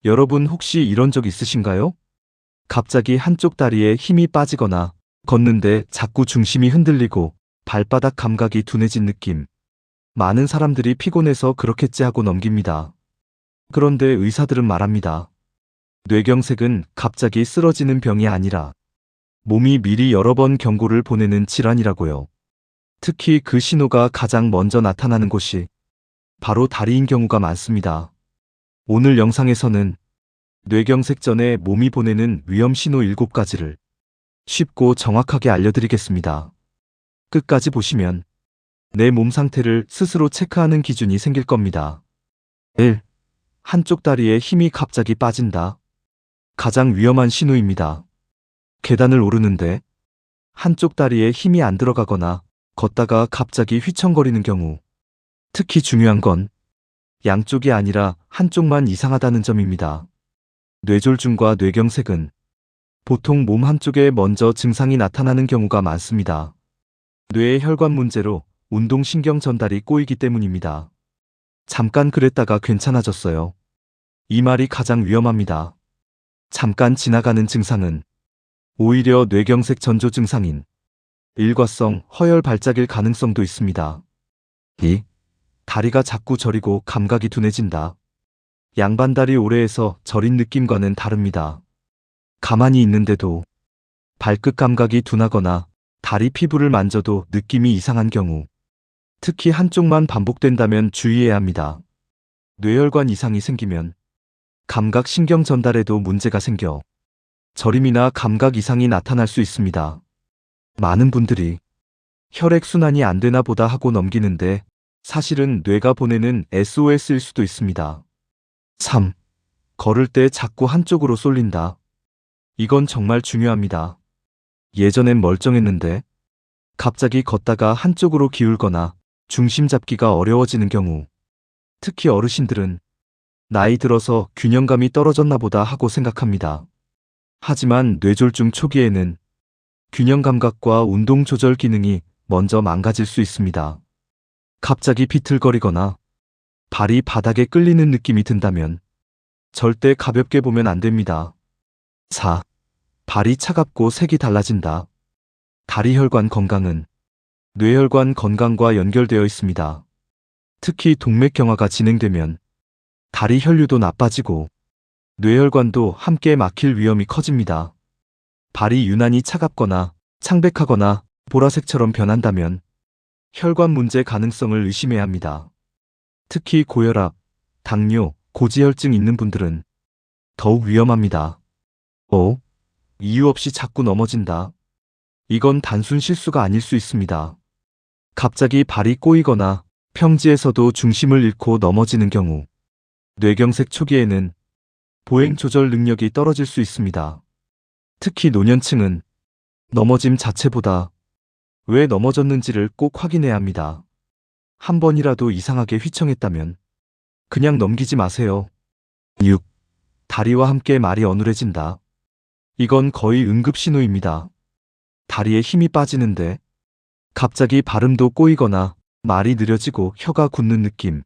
여러분 혹시 이런 적 있으신가요? 갑자기 한쪽 다리에 힘이 빠지거나 걷는데 자꾸 중심이 흔들리고 발바닥 감각이 둔해진 느낌. 많은 사람들이 피곤해서 그렇겠지 하고 넘깁니다. 그런데 의사들은 말합니다. 뇌경색은 갑자기 쓰러지는 병이 아니라 몸이 미리 여러 번 경고를 보내는 질환이라고요. 특히 그 신호가 가장 먼저 나타나는 곳이 바로 다리인 경우가 많습니다. 오늘 영상에서는 뇌경색 전에 몸이 보내는 위험 신호 7가지를 쉽고 정확하게 알려드리겠습니다. 끝까지 보시면 내 몸 상태를 스스로 체크하는 기준이 생길 겁니다. 1. 한쪽 다리에 힘이 갑자기 빠진다. 가장 위험한 신호입니다. 계단을 오르는데 한쪽 다리에 힘이 안 들어가거나 걷다가 갑자기 휘청거리는 경우. 특히 중요한 건 양쪽이 아니라 한쪽만 이상하다는 점입니다. 뇌졸중과 뇌경색은 보통 몸 한쪽에 먼저 증상이 나타나는 경우가 많습니다. 뇌의 혈관 문제로 운동신경 전달이 꼬이기 때문입니다. 잠깐 그랬다가 괜찮아졌어요. 이 말이 가장 위험합니다. 잠깐 지나가는 증상은 오히려 뇌경색 전조 증상인 일과성 허혈 발작일 가능성도 있습니다. 2. 다리가 자꾸 저리고 감각이 둔해진다. 양반다리 오래해서 저린 느낌과는 다릅니다. 가만히 있는데도 발끝 감각이 둔하거나 다리 피부를 만져도 느낌이 이상한 경우, 특히 한쪽만 반복된다면 주의해야 합니다. 뇌혈관 이상이 생기면 감각 신경 전달에도 문제가 생겨 저림이나 감각 이상이 나타날 수 있습니다. 많은 분들이 혈액순환이 안 되나 보다 하고 넘기는데 사실은 뇌가 보내는 SOS일 수도 있습니다. 3. 걸을 때 자꾸 한쪽으로 쏠린다. 이건 정말 중요합니다. 예전엔 멀쩡했는데 갑자기 걷다가 한쪽으로 기울거나 중심 잡기가 어려워지는 경우, 특히 어르신들은 나이 들어서 균형감이 떨어졌나 보다 하고 생각합니다. 하지만 뇌졸중 초기에는 균형 감각과 운동 조절 기능이 먼저 망가질 수 있습니다. 갑자기 비틀거리거나 발이 바닥에 끌리는 느낌이 든다면 절대 가볍게 보면 안 됩니다. 4. 발이 차갑고 색이 달라진다. 다리 혈관 건강은 뇌혈관 건강과 연결되어 있습니다. 특히 동맥경화가 진행되면 다리 혈류도 나빠지고 뇌혈관도 함께 막힐 위험이 커집니다. 발이 유난히 차갑거나 창백하거나 보라색처럼 변한다면 혈관 문제 가능성을 의심해야 합니다. 특히 고혈압, 당뇨, 고지혈증 있는 분들은 더욱 위험합니다. 5. 이유 없이 자꾸 넘어진다. 이건 단순 실수가 아닐 수 있습니다. 갑자기 발이 꼬이거나 평지에서도 중심을 잃고 넘어지는 경우, 뇌경색 초기에는 보행 조절 능력이 떨어질 수 있습니다. 특히 노년층은 넘어짐 자체보다 왜 넘어졌는지를 꼭 확인해야 합니다. 한 번이라도 이상하게 휘청했다면 그냥 넘기지 마세요. 6. 다리와 함께 말이 어눌해진다. 이건 거의 응급신호입니다. 다리에 힘이 빠지는데 갑자기 발음도 꼬이거나 말이 느려지고 혀가 굳는 느낌.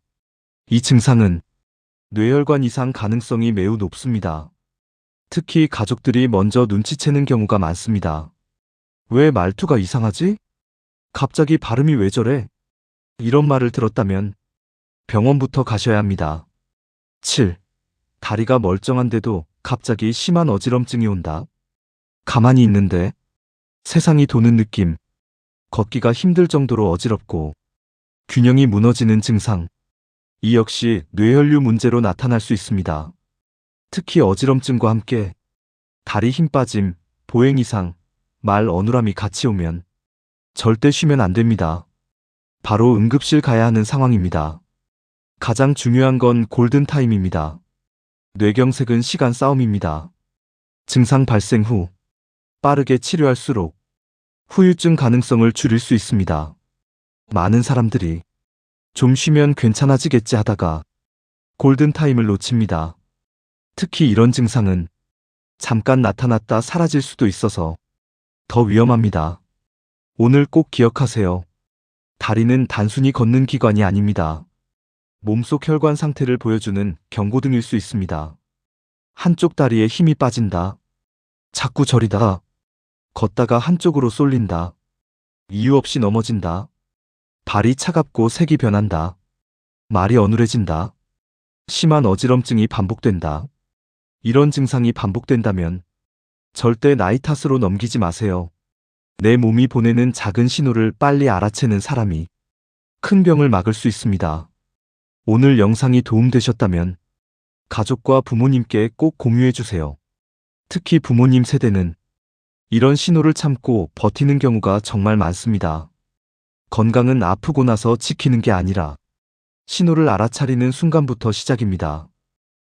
이 증상은 뇌혈관 이상 가능성이 매우 높습니다. 특히 가족들이 먼저 눈치채는 경우가 많습니다. 왜 말투가 이상하지? 갑자기 발음이 왜 저래? 이런 말을 들었다면 병원부터 가셔야 합니다. 7. 다리가 멀쩡한데도 갑자기 심한 어지럼증이 온다. 가만히 있는데 세상이 도는 느낌, 걷기가 힘들 정도로 어지럽고 균형이 무너지는 증상. 이 역시 뇌혈류 문제로 나타날 수 있습니다. 특히 어지럼증과 함께 다리 힘 빠짐, 보행 이상, 말 어눌함이 같이 오면 절대 쉬면 안 됩니다. 바로 응급실 가야 하는 상황입니다. 가장 중요한 건 골든타임입니다. 뇌경색은 시간 싸움입니다. 증상 발생 후 빠르게 치료할수록 후유증 가능성을 줄일 수 있습니다. 많은 사람들이 좀 쉬면 괜찮아지겠지 하다가 골든타임을 놓칩니다. 특히 이런 증상은 잠깐 나타났다 사라질 수도 있어서 더 위험합니다. 오늘 꼭 기억하세요. 다리는 단순히 걷는 기관이 아닙니다. 몸속 혈관 상태를 보여주는 경고등일 수 있습니다. 한쪽 다리에 힘이 빠진다. 자꾸 저리다. 걷다가 한쪽으로 쏠린다. 이유 없이 넘어진다. 발이 차갑고 색이 변한다. 말이 어눌해진다. 심한 어지럼증이 반복된다. 이런 증상이 반복된다면 절대 나이 탓으로 넘기지 마세요. 내 몸이 보내는 작은 신호를 빨리 알아채는 사람이 큰 병을 막을 수 있습니다. 오늘 영상이 도움되셨다면 가족과 부모님께 꼭 공유해주세요. 특히 부모님 세대는 이런 신호를 참고 버티는 경우가 정말 많습니다. 건강은 아프고 나서 지키는 게 아니라 신호를 알아차리는 순간부터 시작입니다.